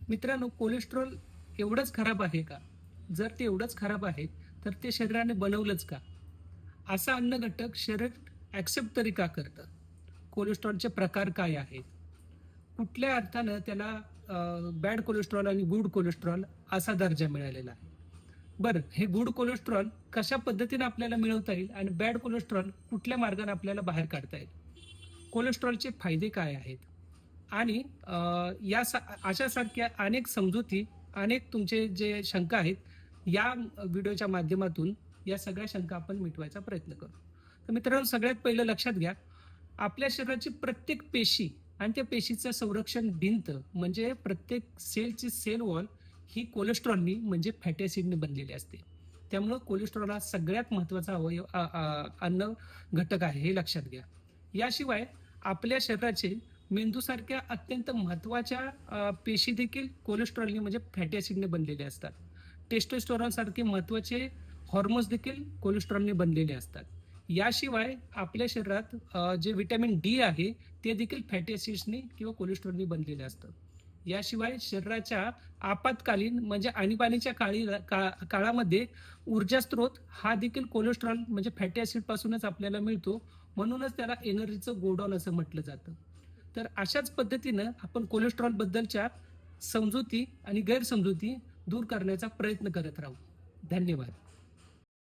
मित्रांनो, कोलेस्ट्रॉल एवढंच खराब आहे का? जर ते एवढंच खराब आहे, तर ते शरीराने बनवलंच का? असा अन्न घटक शरीर ॲक्सेप्ट तरी का करतं? कोलेस्ट्रॉलचे प्रकार काय आहेत? कुठल्या अर्थानं त्याला बॅड कोलेस्ट्रॉल आणि गुड कोलेस्ट्रॉल असा दर्जा मिळालेला आहे? बरं, हे गुड कोलेस्ट्रॉल कशा पद्धतीने आपल्याला मिळवता येईल आणि बॅड कोलेस्ट्रॉल कुठल्या मार्गाने आपल्याला बाहेर काढता येईल? कोलेस्ट्रॉलचे फायदे काय आहेत? आणि अशासारख्या अनेक समजुती, अनेक तुमचे जे शंका आहेत, या व्हिडिओच्या माध्यमातून या सगळ्या शंका आपण मिटवायचा प्रयत्न करू. तर मित्रांनो, सगळ्यात पहिलं लक्षात घ्या, आपल्या शरीराची प्रत्येक पेशी आणि त्या पेशीचं संरक्षण भिंत म्हणजे प्रत्येक सेलची सेल वॉल ही कोलेस्ट्रॉलनी म्हणजे फॅटी ॲसिडने बनलेली असते. त्यामुळं कोलेस्ट्रॉल हा सगळ्यात महत्त्वाचा अन्न घटक आहे, हे लक्षात घ्या. याशिवाय आपल्या शरीराचे मेंदूसारख्या अत्यंत महत्त्वाच्या पेशी देखील कोलेस्ट्रॉलने म्हणजे फॅटी ॲसिडने बनलेले असतात. टेस्टोस्टेरॉन सारखे महत्त्वाचे हॉर्मोन्स देखील कोलेस्ट्रॉलने बनलेले असतात. याशिवाय आपल्या शरीरात जे व्हिटॅमिन डी आहे, ते देखील फॅटी ॲसिड्सनी किंवा कोलेस्ट्रॉलने बनलेले असतं. याशिवाय शरीराच्या आपत्कालीन म्हणजे आणीबाणीच्या काळामध्ये ऊर्जा स्त्रोत हा देखील कोलेस्ट्रॉल म्हणजे फॅटी ॲसिडपासूनच आपल्याला मिळतो. म्हणूनच त्याला एनर्जीचं गोडाऊन असं म्हटलं जातं. तर अशाच पद्धतीनं आपण कोलेस्ट्रॉल बद्दलच्या समजुती आणि गैरसमजुती दूर करण्याचा प्रयत्न करत राहू. धन्यवाद.